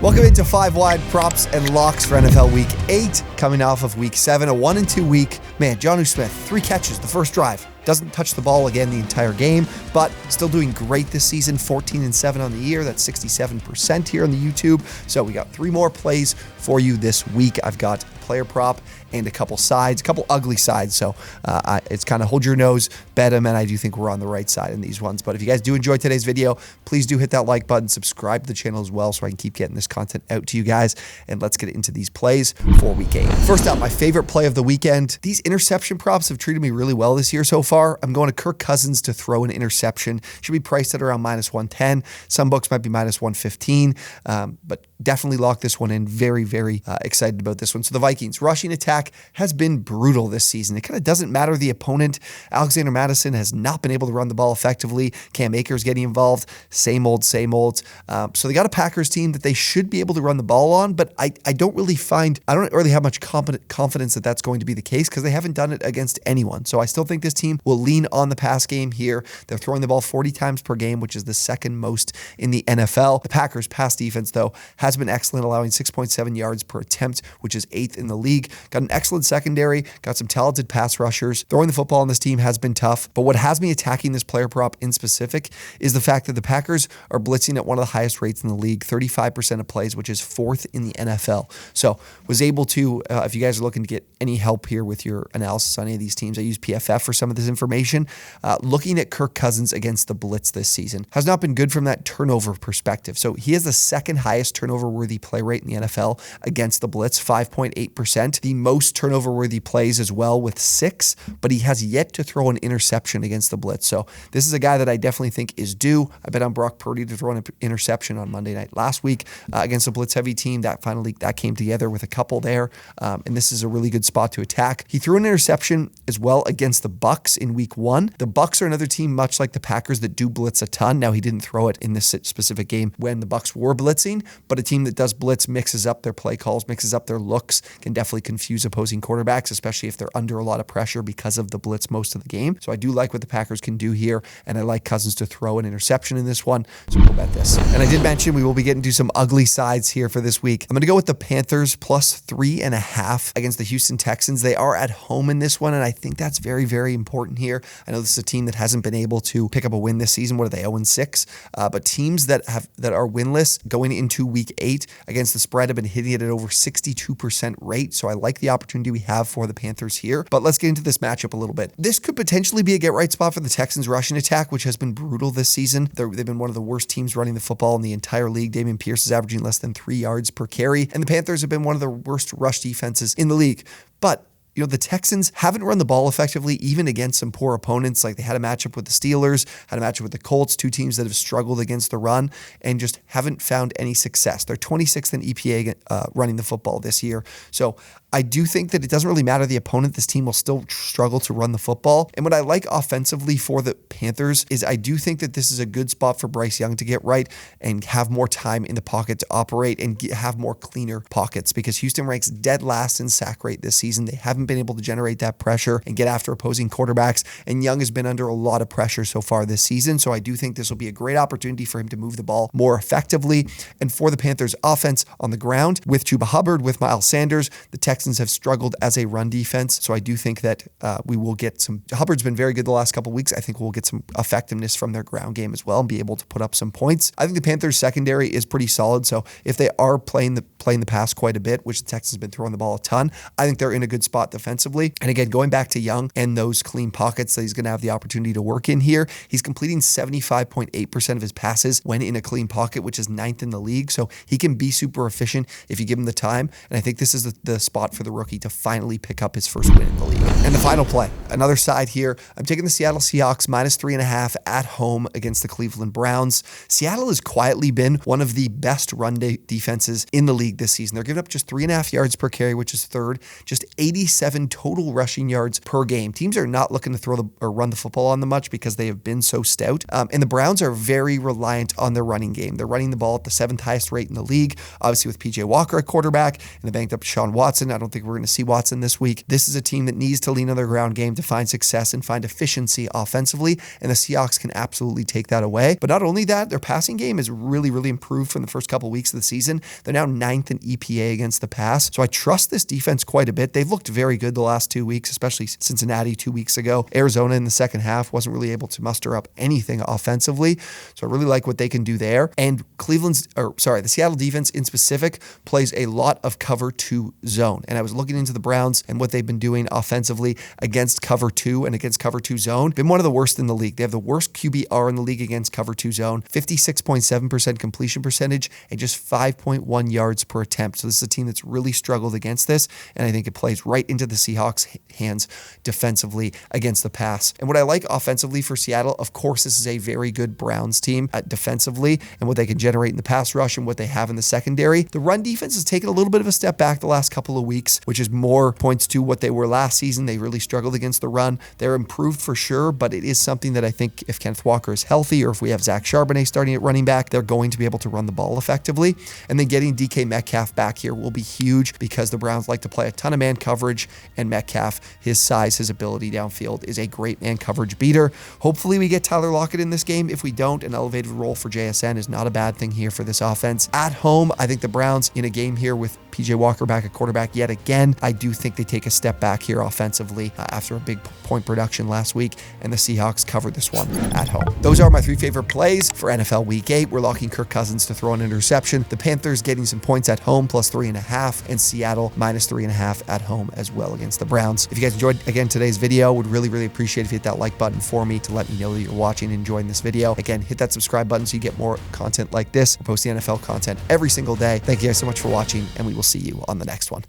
Welcome into 5 Wide Props and Locks for NFL Week 8, coming off of Week 7, a 1-2 week. Man, Jonnu Smith, 3 catches the first drive. Doesn't touch the ball again the entire game, but still doing great this season, 14-7 on the year. That's 67% here on the YouTube. So we got 3 more plays for you this week. I've got player prop and a couple sides, a couple ugly sides. So it's kind of hold your nose, bet them, and I do think we're on the right side in these ones. But if you guys do enjoy today's video, please do hit that like button, subscribe to the channel as well so I can keep getting this content out to you guys. And let's get into these plays for Week 8. First up, my favorite play of the weekend. These interception props have treated me really well this year so far. I'm going to Kirk Cousins to throw an interception. Should be priced at around -110. Some books might be -115, but definitely lock this one in. Very, very excited about this one. So the Vikings rushing attack has been brutal this season. It kind of doesn't matter the opponent. Alexander Mattison has not been able to run the ball effectively. Cam Akers getting involved. Same old, same old. So they got a Packers team that they should be able to run the ball on, but I don't really have much confidence that that's going to be the case because they haven't done it against anyone. So I still think this team will lean on the pass game here. They're throwing the ball 40 times per game, which is the second most in the NFL. The Packers pass defense, though, has been excellent, allowing 6.7 yards per attempt, which is 8th in the league. Got an excellent secondary, got some talented pass rushers. Throwing the football on this team has been tough, but what has me attacking this player prop in specific is the fact that the Packers are blitzing at one of the highest rates in the league, 35% of plays, which is 4th in the NFL. So was able to, if you guys are looking to get any help here with your analysis on any of these teams, I use PFF for some of this information. Looking at Kirk Cousins against the blitz this season has not been good from that turnover perspective. So he has the second highest turnover-worthy play rate in the NFL against the blitz, 5.8%. The most turnover-worthy plays as well with 6, but he has yet to throw an interception against the blitz. So this is a guy that I definitely think is due. I bet on Brock Purdy to throw an interception on Monday night last week against a blitz-heavy team. That came together with a couple there, and this is a really good spot to attack. He threw an interception as well against the Bucs in Week 1. The Bucs are another team, much like the Packers, that do blitz a ton. Now, he didn't throw it in this specific game when the Bucs were blitzing, but a team that does blitz mixes up their play calls, mixes up their looks, can definitely confuse opposing quarterbacks, especially if they're under a lot of pressure because of the blitz most of the game. So I do like what the Packers can do here, and I like Cousins to throw an interception in this one, so we'll bet this. And I did mention we will be getting to some ugly sides here for this week. I'm going to go with the Panthers plus 3.5 against the Houston Texans. They are at home in this one, and I think that's very, very important here. I know this is a team that hasn't been able to pick up a win this season. What are they, 0-6? But teams that are winless going into Week 8 against the spread have been hitting it at over 62% rate. So I like the opportunity we have for the Panthers here. But let's get into this matchup a little bit. This could potentially be a get-right spot for the Texans rushing attack, which has been brutal this season. They've been one of the worst teams running the football in the entire league. Dameon Pierce is averaging less than 3 yards per carry, and the Panthers have been one of the worst rush defenses in the league. But the Texans haven't run the ball effectively, even against some poor opponents. Like they had a matchup with the Steelers, had a matchup with the Colts, 2 teams that have struggled against the run and just haven't found any success. They're 26th in EPA running the football this year. So I do think that it doesn't really matter the opponent. This team will still struggle to run the football. And what I like offensively for the Panthers is I do think that this is a good spot for Bryce Young to get right and have more time in the pocket to operate and have more cleaner pockets, because Houston ranks dead last in sack rate this season. They haven't been able to generate that pressure and get after opposing quarterbacks, and Young has been under a lot of pressure so far this season. So I do think this will be a great opportunity for him to move the ball more effectively. And for the Panthers offense on the ground, with Chuba Hubbard, with Miles Sanders, the Texans have struggled as a run defense. So I do think that we will get some. Hubbard's been very good the last couple of weeks. I think we'll get some effectiveness from their ground game as well and be able to put up some points. I think the Panthers secondary is pretty solid. So if they are playing the pass quite a bit, which the Texans have been throwing the ball a ton, I think they're in a good spot defensively. And again, going back to Young and those clean pockets that he's going to have the opportunity to work in here, he's completing 75.8% of his passes when in a clean pocket, which is 9th in the league. So he can be super efficient if you give him the time. And I think this is the spot for the rookie to finally pick up his first win in the league. And the final play, another side here. I'm taking the Seattle Seahawks minus 3.5 at home against the Cleveland Browns. Seattle has quietly been one of the best run defenses in the league this season. They're giving up just 3.5 yards per carry, which is 3rd, just 87 total rushing yards per game. Teams are not looking to throw or run the football on them much because they have been so stout. And the Browns are very reliant on their running game. They're running the ball at the 7th highest rate in the league, obviously with PJ Walker at quarterback and the banked up Sean Watson. I don't think we're going to see Watson this week. This is a team that needs to lean on their ground game to find success and find efficiency offensively, and the Seahawks can absolutely take that away. But not only that, their passing game is really, really improved from the first couple weeks of the season. They're now 9th in EPA against the pass, so I trust this defense quite a bit. They've looked very good the last 2 weeks, especially Cincinnati 2 weeks ago. Arizona in the second half wasn't really able to muster up anything offensively, so I really like what they can do there. And the Seattle defense in specific plays a lot of cover 2 zone, and I was looking into the Browns and what they've been doing offensively against cover 2 and against cover 2 zone. Been one of the worst in the league. They have the worst QBR in the league against cover 2 zone, 56.7% completion percentage, and just 5.1 yards per attempt. So this is a team that's really struggled against this, and I think it plays right into the Seahawks' hands defensively against the pass. And what I like offensively for Seattle, of course, this is a very good Browns team defensively and what they can generate in the pass rush and what they have in the secondary. The run defense has taken a little bit of a step back the last couple of weeks, which is more points to what they were last season. They really struggled against the run. They're improved for sure, but it is something that I think if Kenneth Walker is healthy or if we have Zach Charbonnet starting at running back, they're going to be able to run the ball effectively. And then getting DK Metcalf back here will be huge because the Browns like to play a ton of man coverage, and Metcalf, his size, his ability downfield is a great man coverage beater. Hopefully we get Tyler Lockett in this game. If we don't, an elevated role for JSN is not a bad thing here for this offense. At home, I think the Browns in a game here with PJ Walker back at quarterback yet again, I do think they take a step back here offensively after a big point production last week, and the Seahawks covered this one at home. Those are my 3 favorite plays for NFL Week 8. We're locking Kirk Cousins to throw an interception. The Panthers getting some points at home, plus 3.5, and Seattle minus 3.5 at home as well against the Browns. If you guys enjoyed, again, today's video, would really, really appreciate if you hit that like button for me to let me know that you're watching and enjoying this video. Again, hit that subscribe button so you get more content like this. We're posting NFL content every single day. Thank you guys so much for watching, and we will see you on the next one.